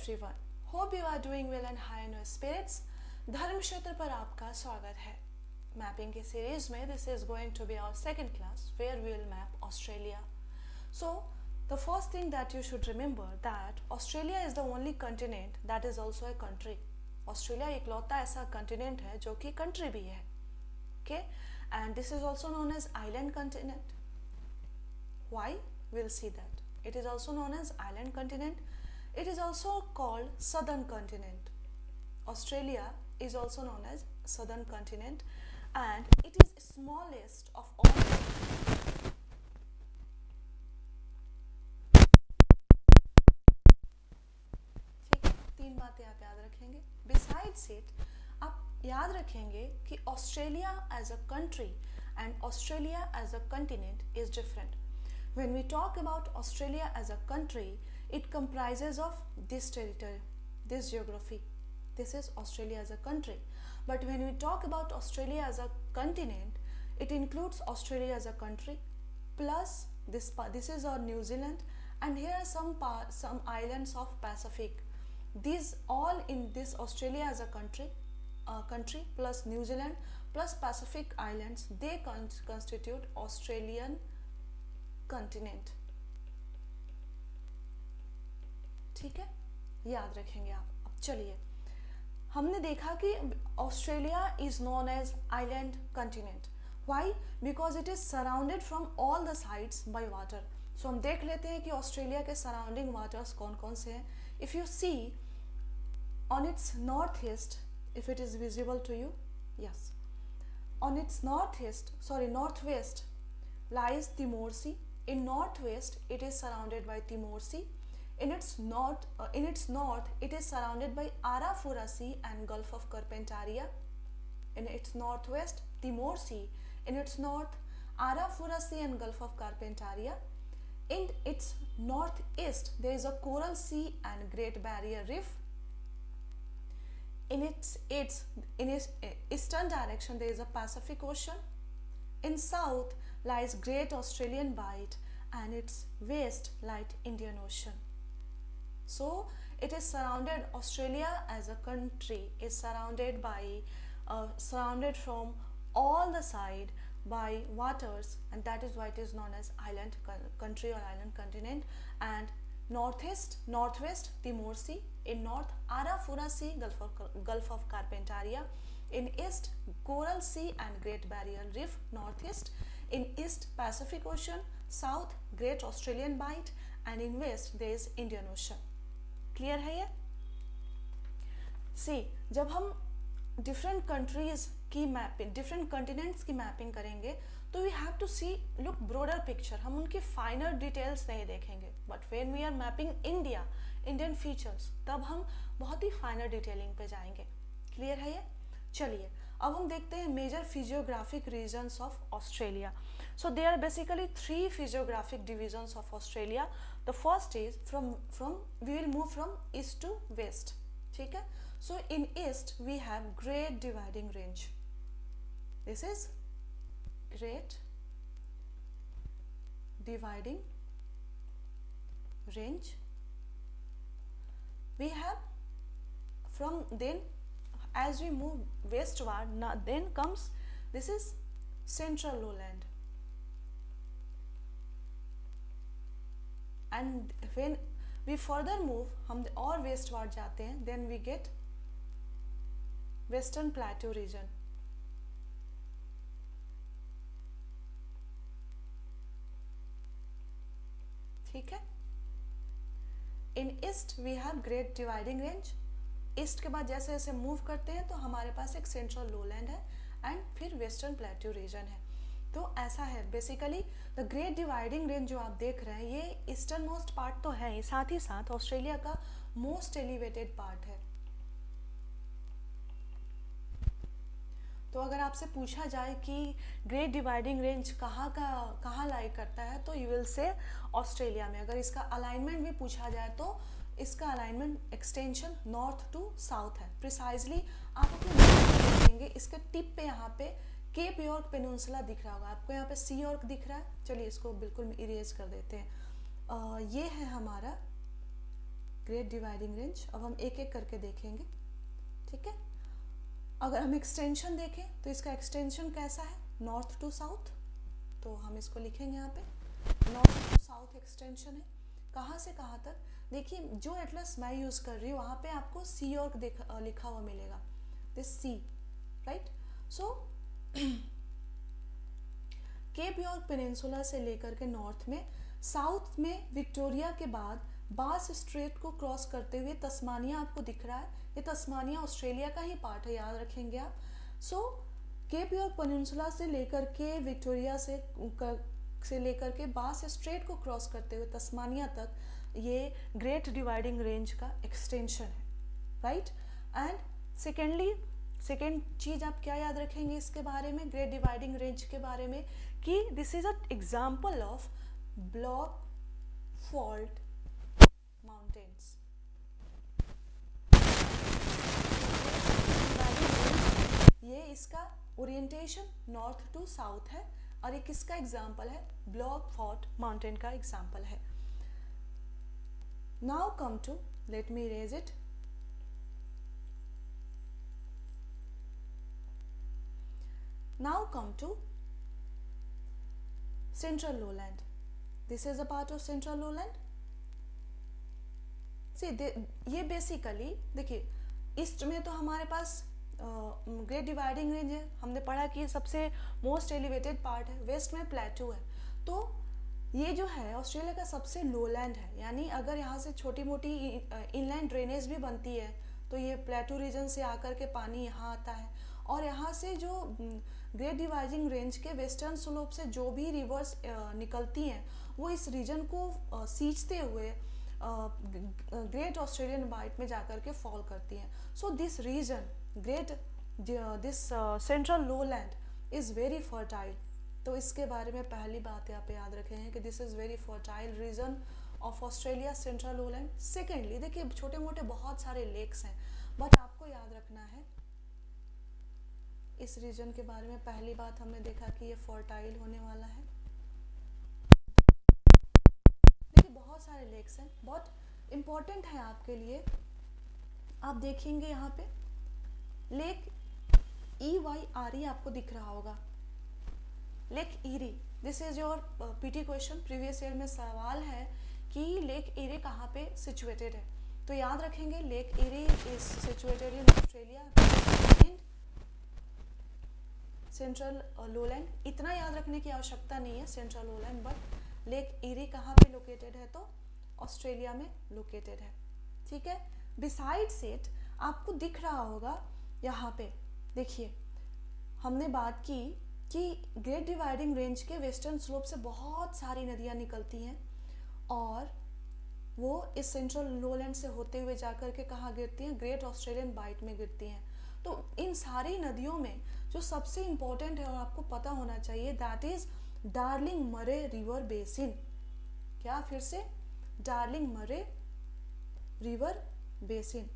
everyone. Hope you are doing well and high in your spirits. धर्म क्षेत्र पर आपका स्वागत है. मैपिंग की सीरीज में this is going to be our second class where we will map Australia. So the first thing that you should remember that Australia is the only continent that is also a country. Australia इकलौता ऐसा continent है जो कि country भी है. Okay, and this is also known as island continent. Why? We'll see that. It is also known as island continent. It is also called southern continent. Australia is also known as southern continent and it is smallest of all. ठीक है, तीन बातें आप याद रखेंगे. Besides it, आप याद रखेंगे कि Australia as a country and Australia as a continent is different. When we talk about Australia as a country, it comprises of this territory, this geography. This is Australia as a country. But when we talk about Australia as a continent, it includes Australia as a country plus this is our New Zealand, and here are some islands of Pacific. These all in this Australia as a country plus New Zealand plus Pacific islands, they constitute Australian continent. ठीक है, याद रखेंगे आप. अब चलिए, हमने देखा कि Australia is known as island continent. Why? Because it is surrounded from all the sides by water. So हम देख लेते हैं कि ऑस्ट्रेलिया के सराउंडिंग वाटर्स कौन कौन से हैं. If you see on its north east, if it is visible to you, yes, on its north west lies Timor Sea. In northwest, it is surrounded by Timor Sea. In its north, it is surrounded by Arafura Sea and Gulf of Carpentaria. In its northwest, Timor Sea. In its north, Arafura Sea and Gulf of Carpentaria. In its northeast, there is a Coral Sea and Great Barrier Reef. In its eastern direction, there is a Pacific Ocean. In south lies Great Australian Bight, and its west lies Indian Ocean. So it is surrounded, Australia as a country is surrounded from all the side by waters, and that is why it is known as island country or island continent. And northwest Timor Sea. In north, Arafura Sea, Gulf of Carpentaria. In east, Coral Sea and Great Barrier Reef, northeast. In east, Pacific Ocean. South, Great Australian Bight, and in west there is Indian Ocean. Clear है ये? See, जब हम different countries की mapping, different continents की mapping करेंगे, तो we have to see look broader picture. हम उनकी finer details नहीं देखेंगे. But when we are mapping India, Indian features, तब हम बहुत ही finer detailing पे जाएंगे. क्लियर है ये? चलिए, अब हम देखते हैं major physiographic regions of Australia. So there are basically 3 physiographic divisions of Australia. The first is from we will move from east to west. ठीक है. So in east we have great dividing range. This is great dividing range. We have from then, as we move westward, then comes, this is central lowland, and when we further move, हम और westward जाते हैं, then we get western plateau region. ठीक है. in east we have great dividing range. East के बाद जैसे जैसे मूव करते हैं तो हमारे पास एक सेंट्रल लोलैंड है एंड फिर वेस्टर्न प्लेट्यू रीजन है. तो ऐसा है basically. The great dividing range जो आप देख रहे हैं, ये ईस्टर्न मोस्ट पार्ट तो है ही, साथ ही साथ ऑस्ट्रेलिया का मोस्ट एलिवेटेड पार्ट है. तो अगर आपसे पूछा जाए कि ग्रेट डिवाइडिंग रेंज कहाँ लाई करता है, तो यू विल से ऑस्ट्रेलिया में. अगर इसका अलाइनमेंट भी पूछा जाए तो इसका alignment extension north to south है. प्रिसाइजली आप अपने देखेंगे इसके टिप पे यहाँ पे केप यॉर्क पेनिनसुला दिख रहा होगा आपको. यहाँ पे सी यॉर्क दिख रहा है. चलिए इसको बिल्कुल इरेज कर देते हैं. ये है हमारा ग्रेट डिवाइडिंग रेंज। अब हम एक एक करके देखेंगे, ठीक है। अगर हम एक्सटेंशन देखें तो इसका एक्सटेंशन कैसा है, नॉर्थ टू साउथ, तो हम इसको लिखेंगे यहाँ पे नॉर्थ टू साउथ एक्सटेंशन है। कहाँ से कहाँ तक, देखिए जो एटलस मैं यूज़ कर रही हूँ वहाँ पे आपको सी यॉर्क लिखा हुआ मिलेगा, this sea, right. So Cape York Peninsula से लेकर के नॉर्थ में, साउथ में विक्टोरिया के बाद बास स्ट्रेट को क्रॉस करते हुए तस्मानिया आपको दिख रहा है, ये तस्मानिया ऑस्ट्रेलिया का ही पार्ट है, याद रखेंगे आप। सो केप यॉर्क पेनिनसुला से लेकर के विक्टोरिया से लेकर के बास स्ट्रेट को क्रॉस करते हुए तस्मानिया तक ये ग्रेट डिवाइडिंग रेंज का एक्सटेंशन है, राइट। एंड सेकेंड चीज आप क्या याद रखेंगे इसके बारे में, ग्रेट डिवाइडिंग रेंज के बारे में, कि this is a example of block fault mountains. ये इसका ओरिएंटेशन नॉर्थ टू साउथ है और ये किसका एग्जाम्पल है, ब्लॉक फॉल्ट माउंटेन का एग्जाम्पल है। Now come to, let me erase it. Now come to central lowland. This is a part of central lowland. See, ये बेसिकली देखिए ईस्ट में तो हमारे पास ग्रेट डिवाइडिंग रेंज है, हमने पढ़ा कि सबसे मोस्ट एलिवेटेड पार्ट है, वेस्ट में प्लेटू है। तो ये जो है ऑस्ट्रेलिया का सबसे लोलैंड है, यानी अगर यहाँ से छोटी मोटी इनलैंड ड्रेनेज भी बनती है तो ये प्लेटू रीजन से आकर के पानी यहाँ आता है, और यहाँ से जो ग्रेट डिवाइडिंग रेंज के वेस्टर्न स्लोप से जो भी रिवर्स निकलती हैं वो इस रीजन को सींचते हुए ग्रेट ऑस्ट्रेलियन बाइट में जाकर के फॉल करती हैं। So this region this central lowland is very fertile. तो इसके बारे में पहली बात आप याद रखेंगे कि this is very fertile reason of Australia, central lowland. Secondly देखिए छोटे मोटे बहुत सारे लेक्स हैं, बट आपको याद रखना है इस रीजन के बारे में पहली बात हमने देखा कि ये फर्टाइल होने वाला है। देखिए बहुत सारे लेक्स हैं, बहुत इम्पोर्टेंट है आपके लिए। आप देखेंगे यहाँ पे लेक EYRE आपको दिख रहा होगा, lake eerie. This is your PT question, previous year में सवाल है कि लेक ईरी कहाँ पे सिचुएटेड है। तो याद रखेंगे lake eerie is situated in Australia central lowland. इतना याद रखने की आवश्यकता नहीं है central lowland, but lake eerie कहाँ पे लोकेटेड है, तो ऑस्ट्रेलिया में लोकेटेड है, ठीक है। बिसाइड्स इट आपको दिख रहा होगा यहाँ पे, देखिए हमने बात की कि ग्रेट डिवाइडिंग रेंज के वेस्टर्न स्लोप से बहुत सारी नदियाँ निकलती हैं और वो इस सेंट्रल लोलैंड से होते हुए जाकर के कहाँ गिरती हैं, ग्रेट ऑस्ट्रेलियन बाइट में गिरती हैं। तो इन सारी नदियों में जो सबसे इम्पोर्टेंट है और आपको पता होना चाहिए, that is darling Murray river basin. क्या, फिर से, डार्लिंग मरे रिवर बेसिन।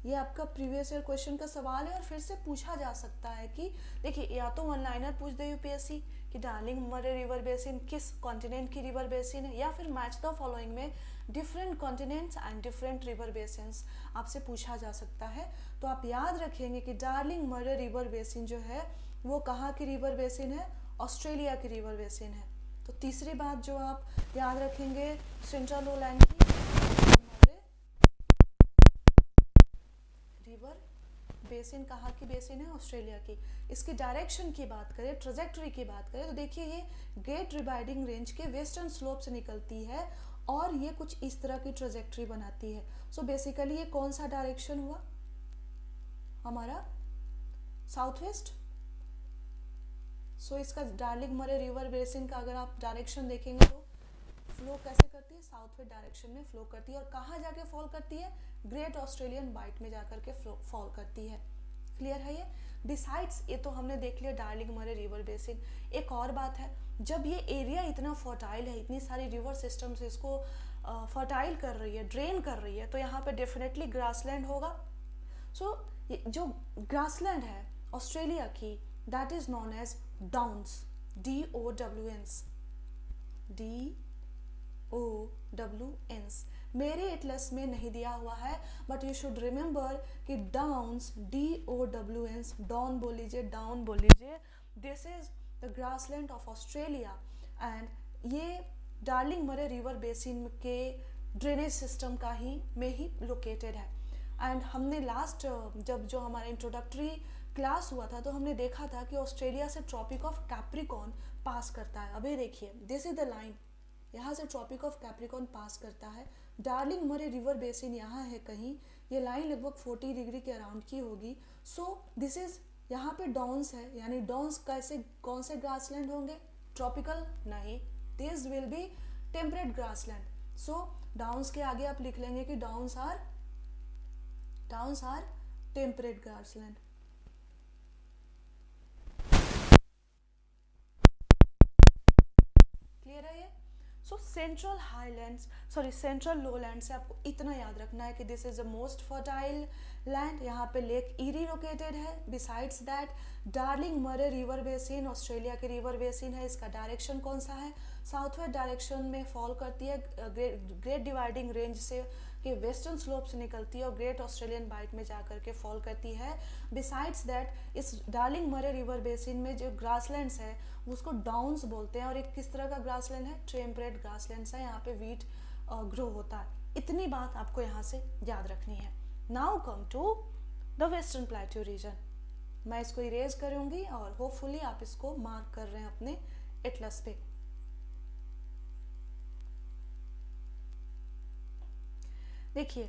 ये आपका प्रीवियस ईयर क्वेश्चन का सवाल है और फिर से पूछा जा सकता है कि देखिए या तो वन लाइनर पूछ दे यूपीएससी कि डार्लिंग मरे रिवर बेसिन किस कॉन्टिनेंट की रिवर बेसिन है, या फिर मैच द फॉलोइंग में different continents and different river basins आपसे पूछा जा सकता है। तो आप याद रखेंगे कि डार्लिंग मरे रिवर बेसिन जो है वो कहाँ की रिवर बेसिन है, ऑस्ट्रेलिया की रिवर बेसिन है। तो तीसरी बात जो आप याद रखेंगे सेंट्रल लोलैंड की, रिवर बेसिन कहाँ की बेसिन है, ऑस्ट्रेलिया की। इसकी डायरेक्शन की बात करें, ट्रेजेक्टरी की बात करें, तो देखिए ये ग्रेट डिवाइडिंग रेंज के वेस्टर्न स्लोप से निकलती है और ये कुछ इस तरह की ट्रेजेक्टरी बनाती है। सो बेसिकली ये कौन सा डायरेक्शन हुआ हमारा, साउथ वेस्ट। सो इसका डार्लिंग मरे रिवर बेसिन का अगर आप डायरेक्शन देखेंगे तो फ्लो कैसे करती है, साउथ वेस्ट डायरेक्शन में फ्लो करती है और कहाँ जाके फॉल करती है, ग्रेट ऑस्ट्रेलियन बाइट में जाकर के फॉल करती है। क्लियर है ये। बिसाइड्स ये तो हमने देख लिया डार्लिंग मरे रिवर बेसिन। एक और बात है, जब ये एरिया इतना फर्टाइल है, इतनी सारी रिवर सिस्टम से इसको फर्टाइल कर रही है, ड्रेन कर रही है, तो यहाँ पे डेफिनेटली ग्रासलैंड होगा। सो जो ग्रासलैंड है ऑस्ट्रेलिया की, that is known as downs, DOWNS, DOWNS। मेरे एटलस में नहीं दिया हुआ है, बट यू शुड रिमेंबर कि डाउन्स, DOWNS, डाउन बोल लीजिए, डाउन बोल लीजिए, this is the grassland of Australia and ये डार्लिंग मरे रिवर बेसिन के ड्रेनेज सिस्टम का ही में ही लोकेटेड है। एंड हमने लास्ट जब जो हमारा इंट्रोडक्टरी क्लास हुआ था तो हमने देखा था कि ऑस्ट्रेलिया से ट्रॉपिक ऑफ कैप्रिकॉर्न पास करता है। अभी देखिए, दिस इज द लाइन, यहाँ से ट्रॉपिक ऑफ कैप्रिकॉर्न पास करता है, डार्लिंग मरे रिवर बेसिन यहाँ है कहीं, ये लाइन लगभग 40 डिग्री के अराउंड की होगी। सो दिस इज, यहाँ पे डाउन्स है, यानी डाउन्स कैसे, कौन से ग्रासलैंड होंगे, ट्रॉपिकल नहीं, this will be temperate grassland. So downs के आगे आप लिख लेंगे कि downs are temperate grassland. Clear है ये? So central highlands, sorry central lowland से आपको इतना याद रखना है कि this is the most fertile land, यहाँ पे लेक ईरी लोकेटेड है। Besides that Darling Murray river basin Australia के रिवर बेसिन है, इसका डायरेक्शन कौन सा है, साउथवेस्ट डायरेक्शन में फॉल करती है, ग्रेट डिवाइडिंग रेंज से के वेस्टर्न स्लोप से निकलती है और ग्रेट ऑस्ट्रेलियन बाइट में जाकर के फॉल करती है। बिसाइड्स दैट इस डार्लिंग मरे रिवर बेसिन में जो ग्रासलैंड्स है उसको डाउन्स बोलते हैं, और एक किस तरह का ग्रासलैंड है, टेम्परेट ग्रासलैंड्स है, यहाँ पे वीट ग्रो होता है। इतनी बात आपको यहाँ से याद रखनी है। Now come to the western plateau region. मैं इसको इरेज करूंगी और होपफुली आप इसको मार्क कर रहे हैं अपने एटलस पे। देखिए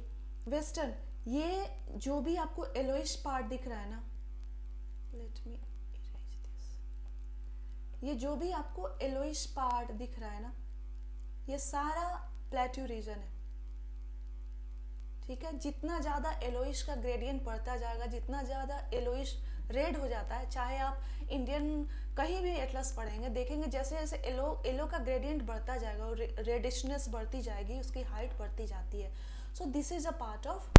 वेस्टर्न, ये जो भी आपको येलोइश पार्ट दिख रहा है ना, लेट मी इरेज दिस, ये जो भी आपको येलोइश पार्ट दिख रहा है ना, ये सारा प्लेट्यू रीजन है। ठीक है, जितना ज़्यादा येलोइश का ग्रेडियंट बढ़ता जाएगा, जितना ज़्यादा येलोइश रेड हो जाता है, चाहे आप इंडियन कहीं भी एटलस पढ़ेंगे देखेंगे जैसे जैसे येलो का ग्रेडियंट बढ़ता जाएगा और रेडिशनेस बढ़ती जाएगी, उसकी हाइट बढ़ती जाती है। So this is a part of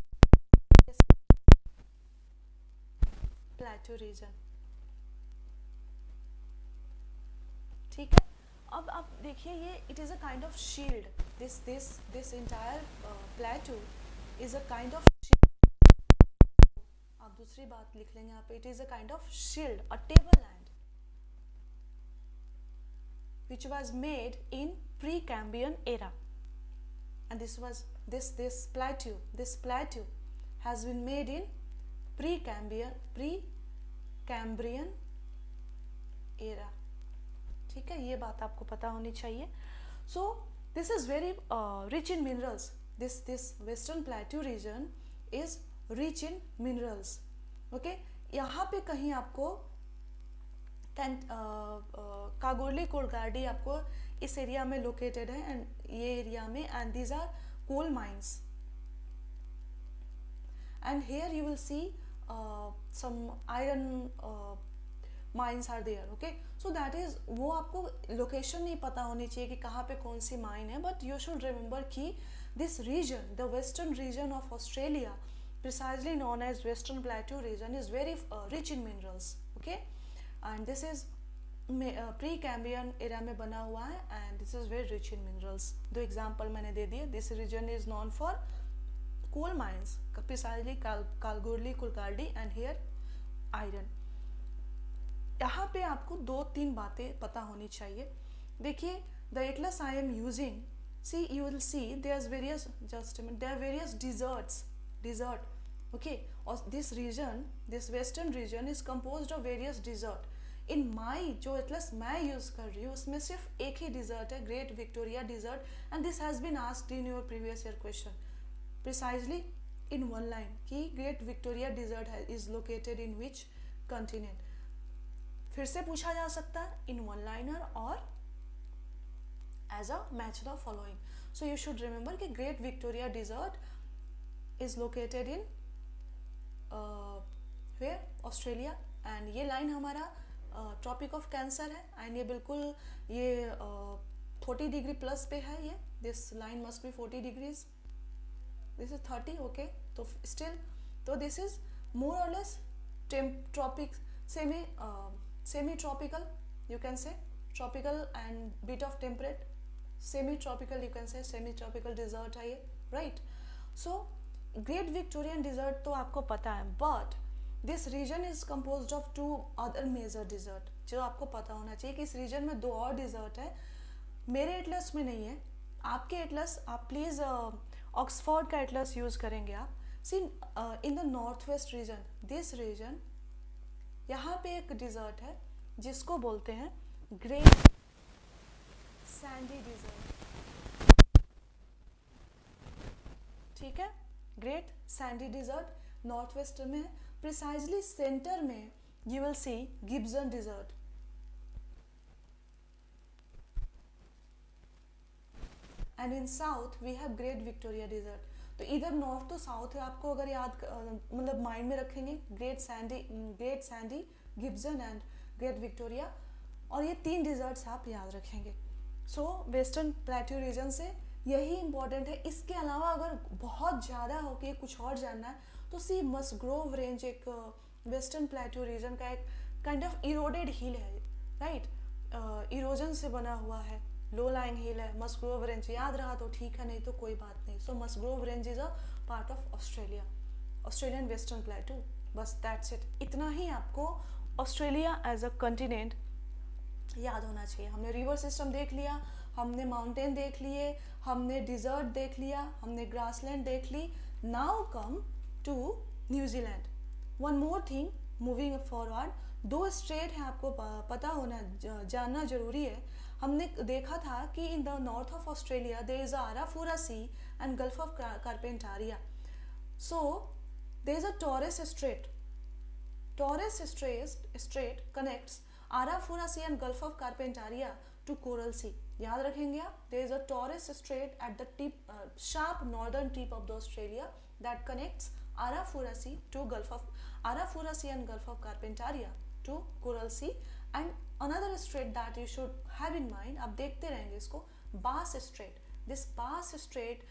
plateau region. ठीक है, अब आप देखिए ये it is a kind of shield, this entire plateau is a kind of, आप दूसरी बात लिख लेंगे यहाँ पे, it is a kind of shield, a table land which was made in pre-Cambrian era, and this plateau has been made in pre-Cambrian era। ठीक है, ये बात आपको पता होनी चाहिए। So this is very rich in minerals, this western plateau region is rich in minerals। okay, यहाँ पे कहीं आपको कागोरली कोलगार्डी आपको इस एरिया में लोकेटेड है, एंड ये एरिया में, and these are coal mines, and here you will see some iron mines are there. Okay, so that is, वो आपको लोकेशन नहीं पता होनी चाहिए कि कहाँ पे कौन सी माइन है, बट यू शुड रिमेंबर कि this region, the western region of Australia, precisely known as western plateau region, is very rich in minerals। okay, and this is pre-Cambrian era में बना हुआ है, and this is very rich in minerals। दो example मैंने दे दिए। This region is known for coal mines, precisely Kalgoorlie, Coolgardie, and here iron. यहाँ पे आपको दो तीन बातें पता होनी चाहिए। देखिए, the Atlas I am using, see you will see there's various, just a minute, there are various desert। okay, और this region, this western region is composed of various desert। इन माई जो एटलस मैं यूज कर रही हूँ उसमें सिर्फ एक ही डिजर्ट है, great Victoria desert, and this has been asked in your previous year question precisely in one line कि great Victoria desert is located in which continent. फिर से पूछा जा सकता है इन वन लाइनर और as a match the following. So you should remember कि great Victoria desert is located in where, Australia, and ये लाइन हमारा ट्रॉपिक ऑफ कैंसर है, एंड ये बिल्कुल ये 40 डिग्री प्लस पे है, ये this line must be 40 degrees, this is 30। Okay, तो स्टिल, तो this is more or less tropic, semi tropical, you can say tropical and bit of temperate, semi tropical, you can say semi tropical desert है ये, right. So great Victorian desert तो आपको पता है, but this region is compose of 2 other major desert, जो आपको पता होना चाहिए कि इस रीजन में 2 और डिजर्ट है. मेरे एटलस में नहीं है, आपके एटलस, आप प्लीज़ ऑक्सफोर्ड का एटलस यूज़ करेंगे आप. See in the north west region, this region, यहाँ पे एक डिजर्ट है जिसको बोलते हैं ग्रेट सैंडी डिजर्ट. ठीक है, great sandy desert north west में है. प्रिसाइजली सेंटर में you will see Gibson desert. And in south we have great Victoria desert. तो इधर नॉर्थ तो साउथ है, आपको अगर याद मतलब माइंड में रखेंगे, great Sandy, Gibson and great Victoria, और ये 3 डिजर्ट्स आप याद रखेंगे. सो वेस्टर्न प्लेट्यू रीजन से यही इंपॉर्टेंट है. इसके अलावा अगर बहुत ज़्यादा हो कि कुछ और जानना है तो सी मस्ग्रोव रेंज एक वेस्टर्न प्लेट्यू रीजन का एक काइंड ऑफ इरोडेड हिल है, राइट. इरोजन से बना हुआ है, लो लाइंग हिल है. मस्ग्रोव रेंज याद रहा तो ठीक है, नहीं तो कोई बात नहीं. So Musgrave range is a part of Australia, Australian western plateau. बस दैट्स इट. इतना ही आपको ऑस्ट्रेलिया एज अ कंटिनेंट याद होना चाहिए. हमने रिवर सिस्टम देख लिया, हमने माउंटेन देख लिए, हमने डिजर्ट देख लिया, हमने ग्रासलैंड देख ली. Now come to New Zealand. One more thing moving forward, 2 state हैं, आपको पता होना, जानना जरूरी है. हमने देखा था कि in the north of Australia there is Arafura sea and gulf of Carpentaria. So there is a Torres strait. Torres strait connects Arafura sea and gulf of Carpentaria to coral sea. याद रखेंगे आप, there is a Torres strait at the tip, sharp northern tip of the Australia that connects Arafura Sea to Arafura Sea and Gulf of Carpentaria to Coral Sea. And another strait that you should have in mind, आप देखते रहेंगे इसको, Bass Strait. This Bass Strait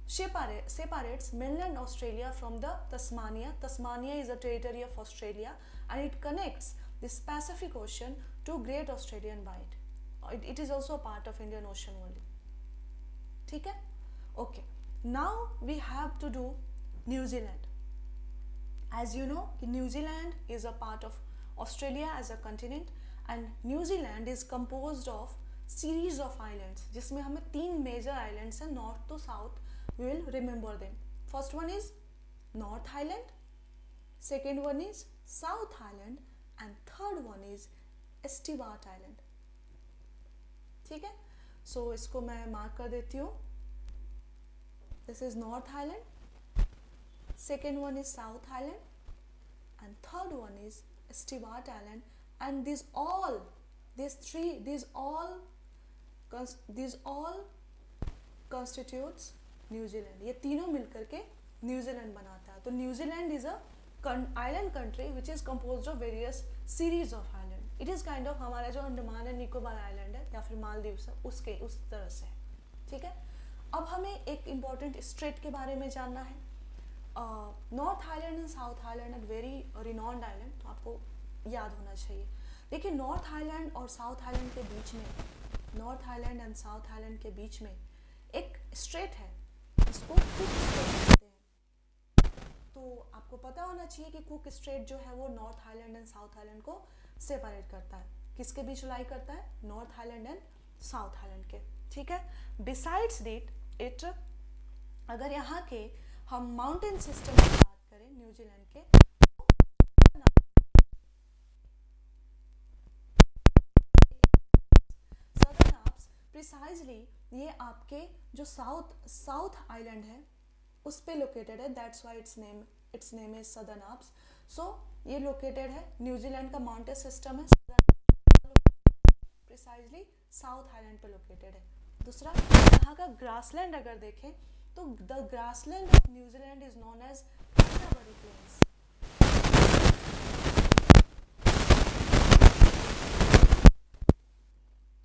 separates mainland Australia from the Tasmania. Tasmania is a territory of Australia, and it connects this Pacific Ocean to Great Australian Bight. It is also a part of Indian Ocean only. ठीक है? Okay. Now we have to do New Zealand. As you know, New Zealand is a part of Australia as a continent, and New Zealand is composed of series of islands, जिसमें हमें 3 major islands हैं, north to south. We will remember them. First one is North Island, second one is South Island, and third one is Stewart Island. ठीक है? So इसको मैं mark कर देती हूँ. This is North Island. Second one is South Island, and third one is Stewart Island. And these all constitutes New Zealand. ये तीनों मिलकर के न्यूजीलैंड बनाता है. तो New Zealand is a island country which is composed of various series of island. It is kind of हमारा जो Andaman and Nicobar island है या फिर मालदीव है उसके उस तरह से. ठीक है? अब हमें एक इम्पॉर्टेंट स्ट्रेट के बारे में जानना है. North island and south island and very renowned island, तो आपको याद होना चाहिए. देखिए, नॉर्थ आइलैंड और साउथ आइलैंड के बीच में, north island and south island के बीच में एक स्ट्रेट है, इसको कुक स्ट्रेट कहते हैं. तो आपको पता होना चाहिए कि कुक स्ट्रेट जो है वो north island and south island को सेपरेट करता है. किसके बीच लाई करता है? North island and south island के. ठीक है? बिसाइड्स दैट इट, अगर यहाँ के हम माउंटेन सिस्टम की बात करें न्यूजीलैंड के, सदर्न आल्प्स प्रिसाइजली ये आपके जो साउथ आइलैंड है उस पे लोकेटेड है. That's why its name is southern Alps. So ये लोकेटेड है, न्यूजीलैंड का माउंटेन सिस्टम है, प्रिसाइजली साउथ आइलैंड पे लोकेटेड है. दूसरा, यहाँ का ग्रासलैंड अगर देखें तो the grassland of New Zealand is known as Canterbury plains.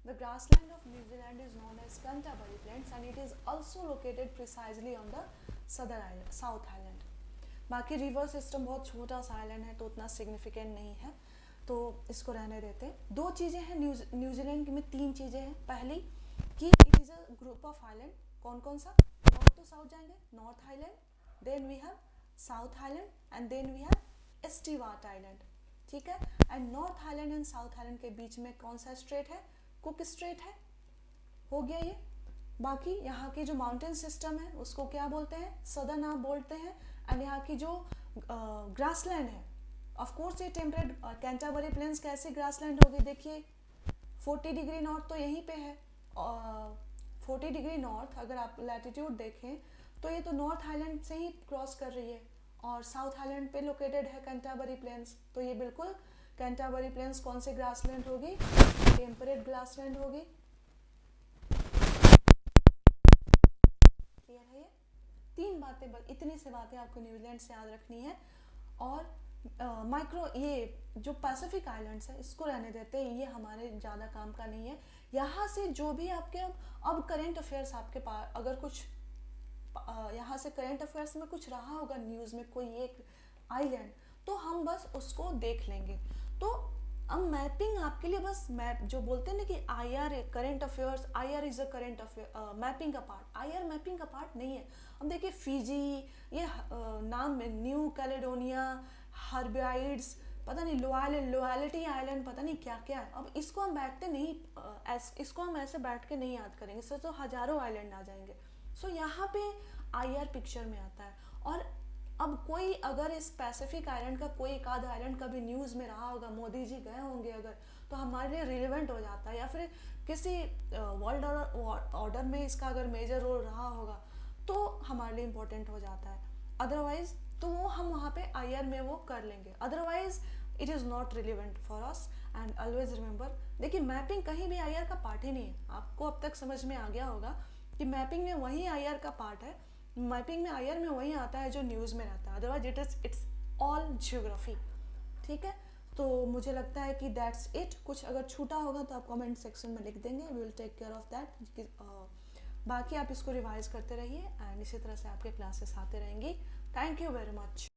The grassland of New Zealand is known as Canterbury Plains, and it is also located precisely on the South Island. बाकी river system बहुत छोटा सा island है तो उतना significant नहीं है, तो इसको रहने देते हैं. 2 चीज़ें हैं न्यूजीलैंड में, 3 चीज़ें हैं. पहली कि it is a group of island. कौन कौन सा? नॉर्थ टू साउथ जाएंगे, north island, then we have south island and then we have Stewart island, ठीक है। And north island and south island के बीच में कौन सा स्ट्रेट है, कुक स्ट्रेट है, हो गया ये। बाकी यहाँ की जो माउंटेन सिस्टम है उसको क्या बोलते हैं, सदर्न आप बोलते हैं। एंड यहाँ की जो ग्रासलैंड है, ऑफ कोर्स ये टेम्परेट कैंटरबरी प्लेन्स कैसी ग्रासलैंड होगी, देखिए 40 डिग्री नॉर्थ तो यहीं पे है, 40 डिग्री नॉर्थ अगर आप लैटिट्यूड देखें तो ये तो नॉर्थ आइलैंड से ही क्रॉस कर रही है, और साउथ आइलैंड पे लोकेटेड है कैंटरबरी प्लेन्स, तो ये बिल्कुल कैंटरबरी प्लेन्स कौन से ग्रासलैंड होगी, टेम्परेट ग्रासलैंड होगी। क्लियर है ये तीन बातें, इतनी सी बातें आपको न्यूजीलैंड से याद रखनी है। और माइक्रो ये जो पैसिफिक आइलैंड्स है इसको रहने देते हैं, ये हमारे ज़्यादा काम का नहीं है। यहाँ से जो भी आपके अब करेंट अफेयर्स आपके पास, अगर कुछ यहाँ से करेंट अफेयर्स में कुछ रहा होगा न्यूज़ में कोई एक आइलैंड, तो हम बस उसको देख लेंगे। तो अब मैपिंग आपके लिए बस मैप जो बोलते हैं ना कि I R current affairs, I R is a current affair mapping का पार्ट, आई आर मैपिंग का पार्ट नहीं है। अब देखिए फिजी, ये नाम में न्यू कैलेडोनिया, हर्बियाइड्स, पता नहीं लोयलिटी आइलैंड, पता नहीं क्या क्या है। अब इसको हम बैठते नहीं, इसको हम ऐसे बैठ के नहीं याद करेंगे, इससे तो हजारों आइलैंड आ जाएंगे। सो यहाँ पे आई आर पिक्चर में आता है। और अब कोई अगर इस पैसिफिक आइलैंड का कोई एक आध आइलैंड कभी न्यूज़ में रहा होगा, मोदी जी गए होंगे अगर, तो हमारे लिए रिलेवेंट हो जाता है, या फिर किसी वर्ल्ड ऑर्डर में इसका अगर मेजर रोल रहा होगा तो हमारे लिए इम्पोर्टेंट हो जाता है। अदरवाइज तो वो हम वहाँ पे आई आर में वो कर लेंगे, otherwise it is not relevant for us. And always remember, देखिए मैपिंग कहीं भी आई आर का पार्ट ही नहीं है, आपको अब तक समझ में आ गया होगा कि मैपिंग में वही आई आर का पार्ट है, मैपिंग में आई आर में वही आता है जो न्यूज़ में रहता है, अदरवाइज इट्स ऑल जियोग्राफी, ठीक है। तो मुझे लगता है कि दैट्स इट। कुछ अगर छूटा होगा तो आप कमेंट सेक्शन में लिख देंगे, we will take care of that. बाकी आप इसको रिवाइज करते रहिए एंड इसी तरह से आपके क्लासेस आते रहेंगी। Thank you very much.